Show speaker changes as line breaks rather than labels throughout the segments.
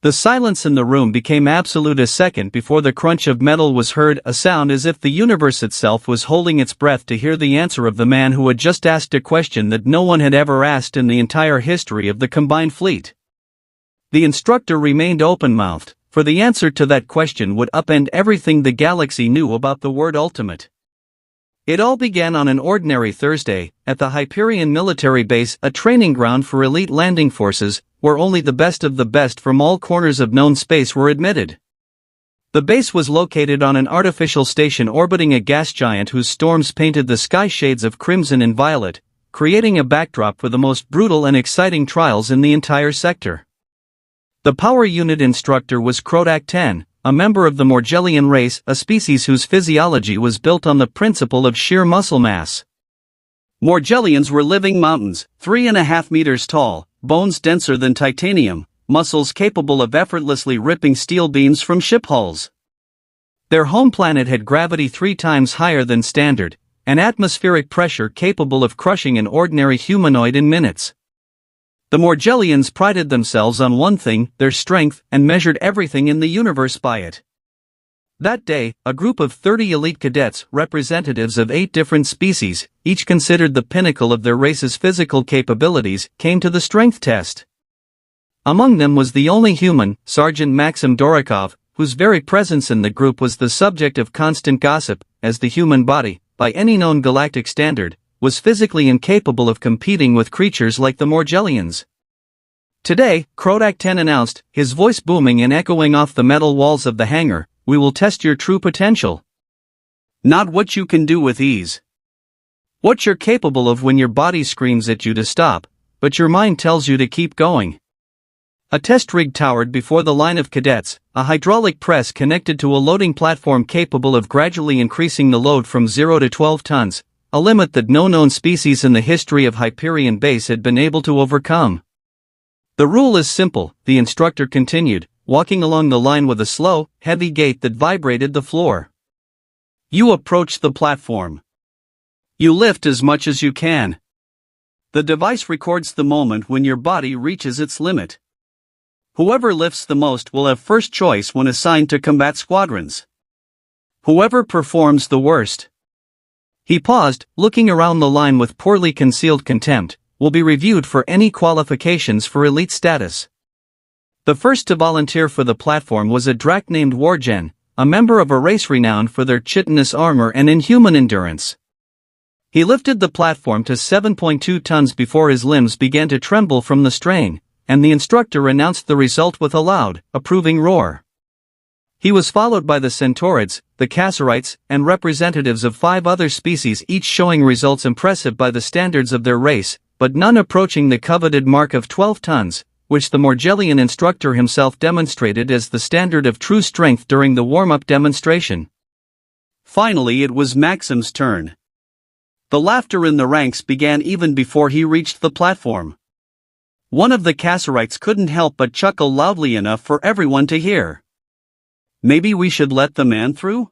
The silence in the room became absolute a second before the crunch of metal was heard, a sound as if the universe itself was holding its breath to hear the answer of the man who had just asked a question that no one had ever asked in the entire history of the combined fleet. The instructor remained open-mouthed, for the answer to that question would upend everything the galaxy knew about the word ultimate. It all began on an ordinary Thursday, at the Hyperion military base, a training ground for elite landing forces, where only the best of the best from all corners of known space were admitted. The base was located on an artificial station orbiting a gas giant whose storms painted the sky shades of crimson and violet, creating a backdrop for the most brutal and exciting trials in the entire sector. The power unit instructor was Krodak 10, a member of the Morgellian race, a species whose physiology was built on the principle of sheer muscle mass. Morgellians were living mountains, 3.5 meters tall, bones denser than titanium, muscles capable of effortlessly ripping steel beams from ship hulls. Their home planet had gravity 3 times higher than standard, and atmospheric pressure capable of crushing an ordinary humanoid in minutes. The Morgellians prided themselves on one thing, their strength, and measured everything in the universe by it. That day, a group of 30 elite cadets, representatives of 8 different species, each considered the pinnacle of their race's physical capabilities, came to the strength test. Among them was the only human, Sergeant Maxim Dorokov, whose very presence in the group was the subject of constant gossip, as the human body, by any known galactic standard, was physically incapable of competing with creatures like the Morgellians. Today, Krodak 10 announced, his voice booming and echoing off the metal walls of the hangar, "We will test your true potential. Not what you can do with ease. What you're capable of when your body screams at you to stop, but your mind tells you to keep going." A test rig towered before the line of cadets, a hydraulic press connected to a loading platform capable of gradually increasing the load from 0 to 12 tons, a limit that no known species in the history of Hyperion Base had been able to overcome. "The rule is simple," the instructor continued, walking along the line with a slow, heavy gait that vibrated the floor. "You approach the platform. You lift as much as you can. The device records the moment when your body reaches its limit. Whoever lifts the most will have first choice when assigned to combat squadrons. Whoever performs the worst." He paused, looking around the line with poorly concealed contempt, "will be reviewed for any qualifications for elite status." The first to volunteer for the platform was a Drac named Wargen, a member of a race renowned for their chitinous armor and inhuman endurance. He lifted the platform to 7.2 tons before his limbs began to tremble from the strain, and the instructor announced the result with a loud, approving roar. He was followed by the Centaurids, the Cassarites, and representatives of 5 other species, each showing results impressive by the standards of their race, but none approaching the coveted mark of 12 tons, which the Morgellian instructor himself demonstrated as the standard of true strength during the warm-up demonstration. Finally, it was Maxim's turn. The laughter in the ranks began even before he reached the platform. One of the Cassarites couldn't help but chuckle loudly enough for everyone to hear. "Maybe we should let the man through?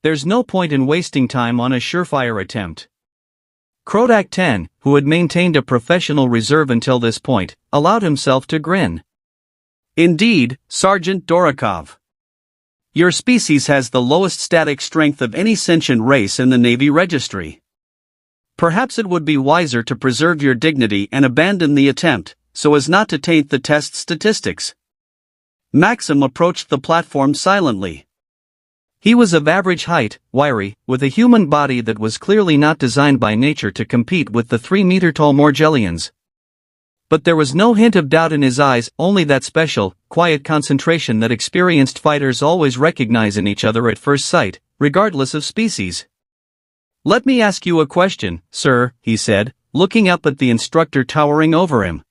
There's no point in wasting time on a surefire attempt." Krodak 10, who had maintained a professional reserve until this point, allowed himself to grin. "Indeed, Sergeant Dorokov. Your species has the lowest static strength of any sentient race in the Navy registry. Perhaps it would be wiser to preserve your dignity and abandon the attempt, so as not to taint the test statistics." Maxim approached the platform silently. He was of average height, wiry, with a human body that was clearly not designed by nature to compete with the 3-meter-tall Morgellians. But there was no hint of doubt in his eyes, only that special, quiet concentration that experienced fighters always recognize in each other at first sight, regardless of species. "Let me ask you a question, sir," he said, looking up at the instructor towering over him.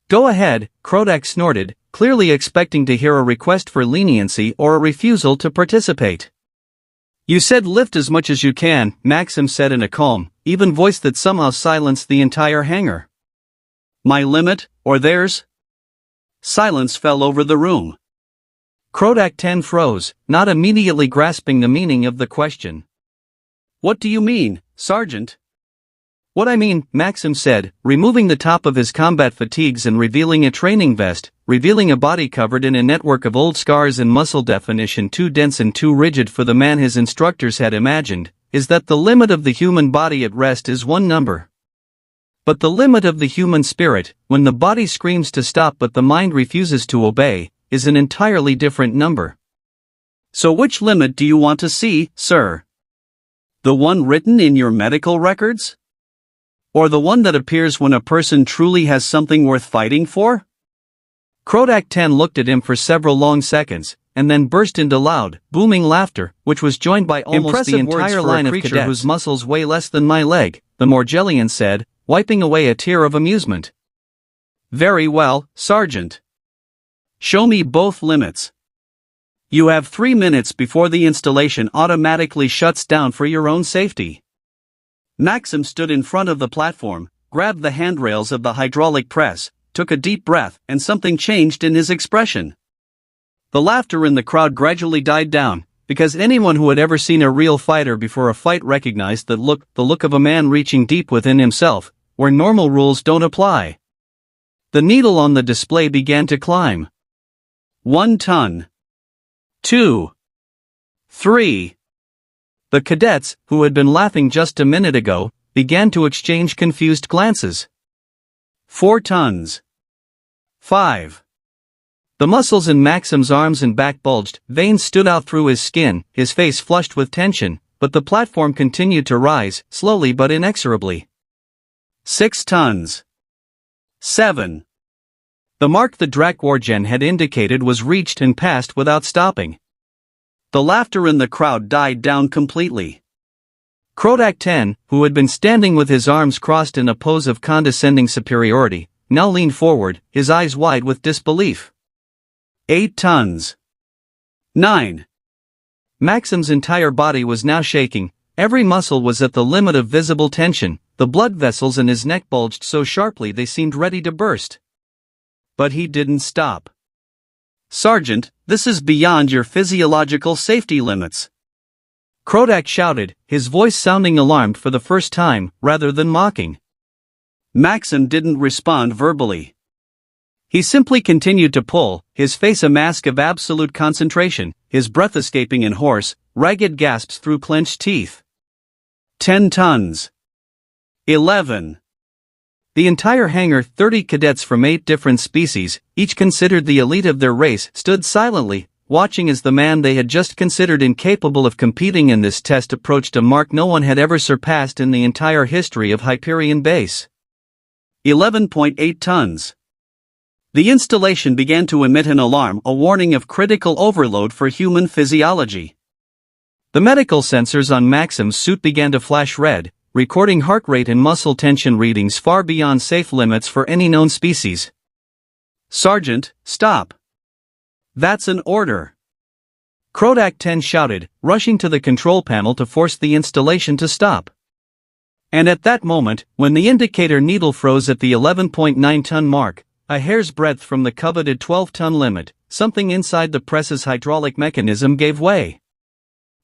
"Go ahead," Krodak snorted, clearly expecting to hear a request for leniency or a refusal to participate. "You said lift as much as you can," Maxim said in a calm, even voice that somehow silenced the entire hangar. "My limit, or theirs?" Silence fell over the room. Krodak 10 froze, not immediately grasping the meaning of the question. "What do you mean, Sergeant? What I mean, Maxim said, removing the top of his combat fatigues and revealing a training vest, revealing a body covered in a network of old scars and muscle definition too dense and too rigid for the man his instructors had imagined, is that the limit of the human body at rest is one number. But the limit of the human spirit, when the body screams to stop but the mind refuses to obey, is an entirely different number.
So which limit do you want to see, sir? The one written in your medical records? Or the one that appears when a person truly has something worth fighting for?
Krodak 10 looked at him for several long seconds, and then burst into loud, booming laughter, which was joined by almost
Impressive
the entire line of cadets whose muscles weigh less than my leg, the Morgellian said, wiping away a tear of amusement.
Very well, Sergeant. Show me both limits. You have 3 minutes before the installation automatically shuts down for your own safety. Maxim stood in front of the platform, grabbed the handrails of the hydraulic press, took a deep breath, and something changed in his expression. The laughter in the crowd gradually died down, because anyone who had ever seen a real fighter before a fight recognized that look, the look of a man reaching deep within himself, where normal rules don't apply. The needle on the display began to climb. 1 ton. 2. 3. The cadets, who had been laughing just a minute ago, began to exchange confused glances. 4 tons. 5. The muscles in Maxim's arms and back bulged, veins stood out through his skin, his face flushed with tension, but the platform continued to rise, slowly but inexorably. 6 tons. 7. The mark the Drakwargen had indicated was reached and passed without stopping. The laughter in the crowd died down completely. Krodak 10, who had been standing with his arms crossed in a pose of condescending superiority, now leaned forward, his eyes wide with disbelief. 8 tons. 9. Maxim's entire body was now shaking, every muscle was at the limit of visible tension, the blood vessels in his neck bulged so sharply they seemed ready to burst. But he didn't stop. Sergeant, this is beyond your physiological safety limits. Krodak shouted, his voice sounding alarmed for the first time, rather than mocking. Maxim didn't respond verbally. He simply continued to pull, his face a mask of absolute concentration, his breath escaping in hoarse, ragged gasps through clenched teeth. 10 tons. 11. The entire hangar, 30 cadets from 8 different species, each considered the elite of their race, stood silently, watching as the man they had just considered incapable of competing in this test approached a mark no one had ever surpassed in the entire history of Hyperion Base. 11.8 tons. The installation began to emit an alarm, a warning of critical overload for human physiology. The medical sensors on Maxim's suit began to flash red, recording heart rate and muscle tension readings far beyond safe limits for any known species. Sergeant, stop. That's an order. Krodak 10 shouted, rushing to the control panel to force the installation to stop. And at that moment, when the indicator needle froze at the 11.9 ton mark, a hair's breadth from the coveted 12-ton limit, something inside the press's hydraulic mechanism gave way.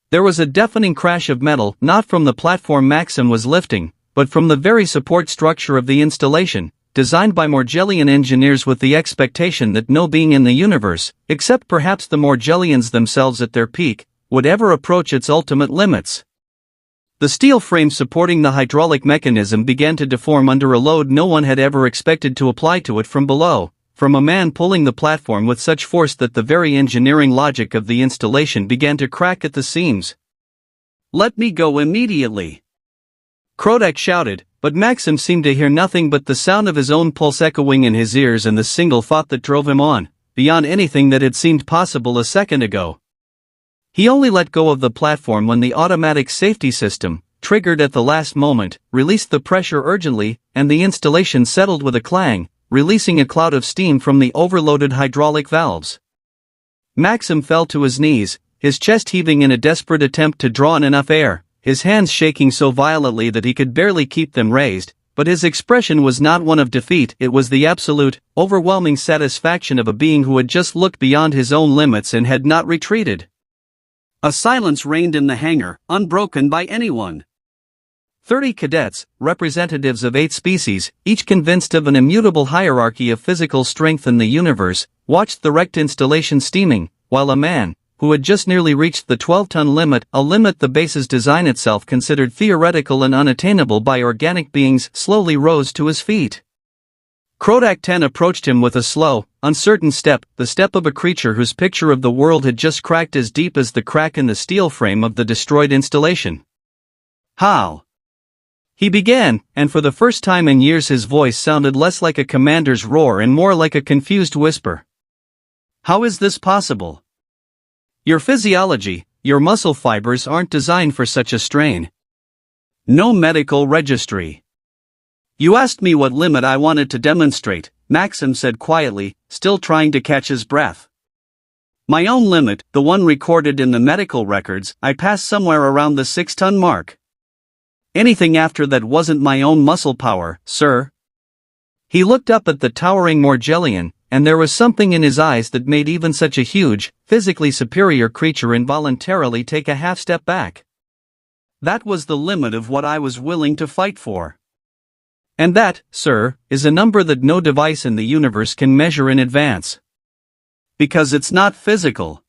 There was a deafening crash of metal, not from the platform Maxim was lifting, but from the very support structure of the installation, designed by Morgellian engineers with the expectation that no being in the universe, except perhaps the Morgellians themselves at their peak, would ever approach its ultimate limits. The steel frame supporting the hydraulic mechanism began to deform under a load no one had ever expected to apply to it from below, from a man pulling the platform with such force that the very engineering logic of the installation began to crack at the seams. Let me go immediately. Krodak shouted, but Maxim seemed to hear nothing but the sound of his own pulse echoing in his ears and the single thought that drove him on, beyond anything that had seemed possible a second ago. He only let go of the platform when the automatic safety system, triggered at the last moment, released the pressure urgently, and the installation settled with a clang, releasing a cloud of steam from the overloaded hydraulic valves. Maxim fell to his knees, his chest heaving in a desperate attempt to draw in enough air, his hands shaking so violently that he could barely keep them raised, but his expression was not one of defeat, it was the absolute, overwhelming satisfaction of a being who had just looked beyond his own limits and had not retreated. A silence reigned in the hangar, unbroken by anyone.
30 cadets, representatives of 8 species, each convinced of an immutable hierarchy of physical strength in the universe, watched the wrecked installation steaming, while a man, who had just nearly reached the 12-ton limit, a limit the base's design itself considered theoretical and unattainable by organic beings, slowly rose to his feet. Krodak 10 approached him with a slow, uncertain step, the step of a creature whose picture of the world had just cracked as deep as the crack in the steel frame of the destroyed installation. "How?" he began, and for the first time in years his voice sounded less like a commander's roar and more like a confused whisper. "How is this possible? Your physiology, your muscle fibers aren't designed for such a strain. No medical registry. You asked me what limit I wanted to demonstrate," Maxim said quietly, still trying to catch his breath. "My own limit, the one recorded in the medical records. I passed somewhere around the 6-ton mark. Anything after that wasn't my own muscle power, sir." He looked up at the towering Morgellian, and there was something in his eyes that made even such a huge, physically superior creature involuntarily take a half step back. "That was the limit of what I was willing to fight for. And that, sir, is a number that no device in the universe can measure in advance. Because it's not physical.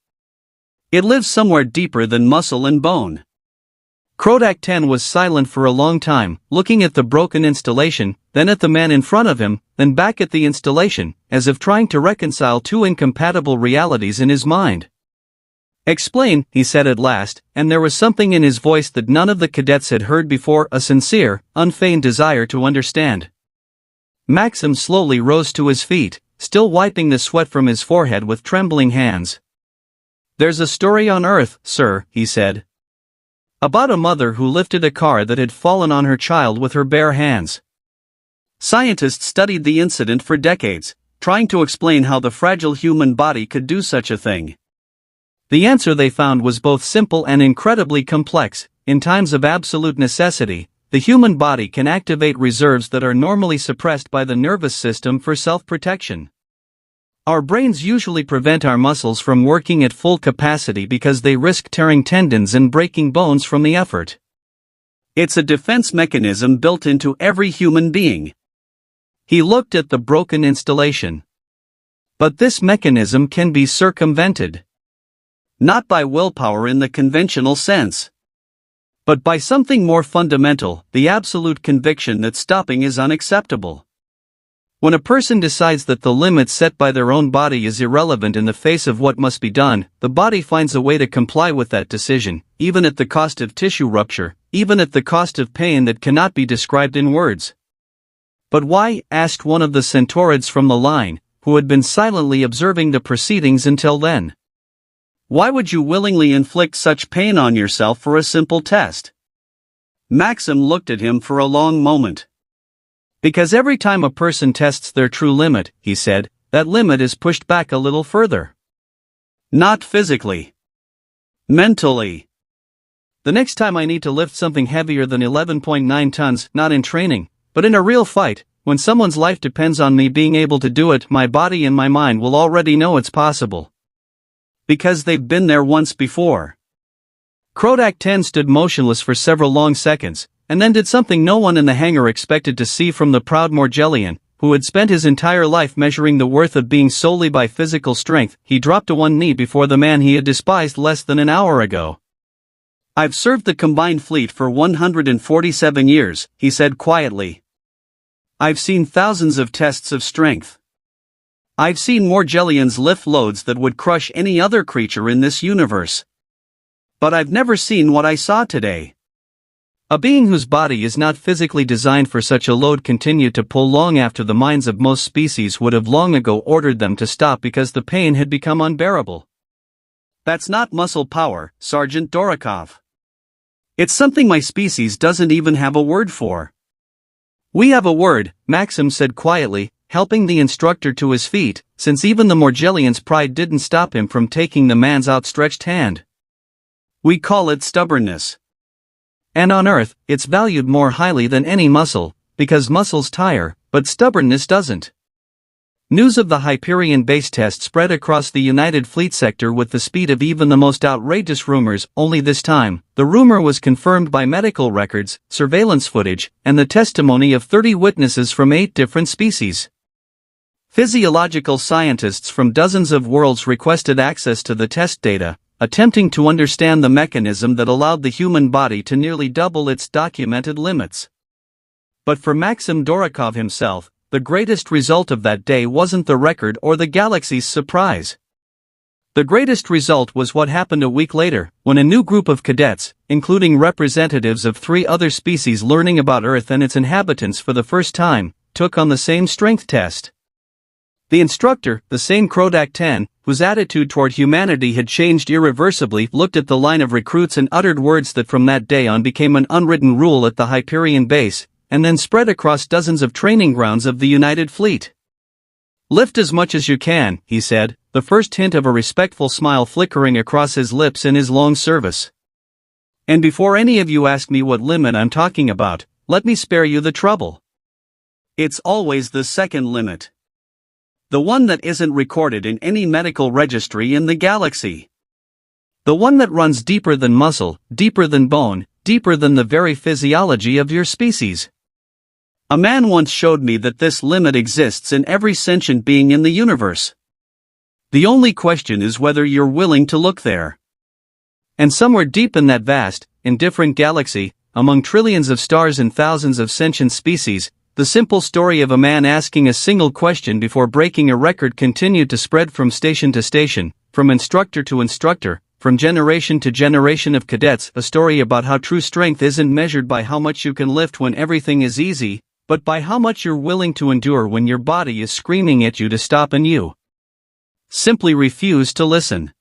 It lives somewhere deeper than muscle and bone." Krodak 10 was silent for a long time, looking at the broken installation, then at the man in front of him, then back at the installation, as if trying to reconcile two incompatible realities in his mind. "Explain," he said at last, and there was something in his voice that none of the cadets had heard before, a sincere, unfeigned desire to understand. Maxim slowly rose to his feet, still wiping the sweat from his forehead with trembling hands. "There's a story on Earth, sir," he said. "About a mother who lifted a car that had fallen on her child with her bare hands. Scientists studied the incident for decades, trying to explain how the fragile human body could do such a thing. The answer they found was both simple and incredibly complex. In times of absolute necessity, the human body can activate reserves that are normally suppressed by the nervous system for self-protection. Our brains usually prevent our muscles from working at full capacity because they risk tearing tendons and breaking bones from the effort. It's a defense mechanism built into every human being." He looked at the broken installation. "But this mechanism can be circumvented. Not by willpower in the conventional sense. But by something more fundamental, the absolute conviction that stopping is unacceptable. When a person decides that the limit set by their own body is irrelevant in the face of what must be done, the body finds a way to comply with that decision, even at the cost of tissue rupture, even at the cost of pain that cannot be described in words." "But why?" asked one of the Centaurids from the line, who had been silently observing the proceedings until then. "Why would you willingly inflict such pain on yourself for a simple test?" Maxim looked at him for a long moment. "Because every time a person tests their true limit," he said, "that limit is pushed back a little further. Not physically. Mentally. The next time I need to lift something heavier than 11.9 tons, not in training, but in a real fight, when someone's life depends on me being able to do it, my body and my mind will already know it's possible. Because they've been there once before." Krodak 10 stood motionless for several long seconds, and then did something no one in the hangar expected to see from the proud Morgellian, who had spent his entire life measuring the worth of being solely by physical strength. He dropped to one knee before the man he had despised less than an hour ago. "I've served the combined fleet for 147 years, he said quietly. "I've seen thousands of tests of strength. I've seen Morgellians lift loads that would crush any other creature in this universe. But I've never seen what I saw today. A being whose body is not physically designed for such a load continued to pull long after the minds of most species would have long ago ordered them to stop because the pain had become unbearable. That's not muscle power, Sergeant Dorokov. It's something my species doesn't even have a word for." "We have a word," Maxim said quietly, helping the instructor to his feet, since even the Morgellian's pride didn't stop him from taking the man's outstretched hand. "We call it stubbornness. And on Earth, it's valued more highly than any muscle, because muscles tire, but stubbornness doesn't. News of the Hyperion base test spread across the United Fleet sector with the speed of even the most outrageous rumors, only this time, the rumor was confirmed by medical records, surveillance footage, and the testimony of 30 witnesses from 8 different species. Physiological scientists from dozens of worlds requested access to the test data, attempting to understand the mechanism that allowed the human body to nearly double its documented limits. But for Maxim Dorokov himself, the greatest result of that day wasn't the record or the galaxy's surprise. The greatest result was what happened a week later, when a new group of cadets, including representatives of 3 other species learning about Earth and its inhabitants for the first time, took on the same strength test. The instructor, the same Krodak 10, whose attitude toward humanity had changed irreversibly, looked at the line of recruits and uttered words that from that day on became an unwritten rule at the Hyperion base, and then spread across dozens of training grounds of the United Fleet. "Lift as much as you can," he said, the first hint of a respectful smile flickering across his lips in his long service. "And before any of you ask me what limit I'm talking about, let me spare you the trouble. It's always the second limit. The one that isn't recorded in any medical registry in the galaxy. The one that runs deeper than muscle, deeper than bone, deeper than the very physiology of your species. A man once showed me that this limit exists in every sentient being in the universe. The only question is whether you're willing to look there. And somewhere deep in that vast, indifferent galaxy, among trillions of stars and thousands of sentient species, the simple story of a man asking a single question before breaking a record continued to spread from station to station, from instructor to instructor, from generation to generation of cadets, a story about how true strength isn't measured by how much you can lift when everything is easy, but by how much you're willing to endure when your body is screaming at you to stop and you simply refuse to listen.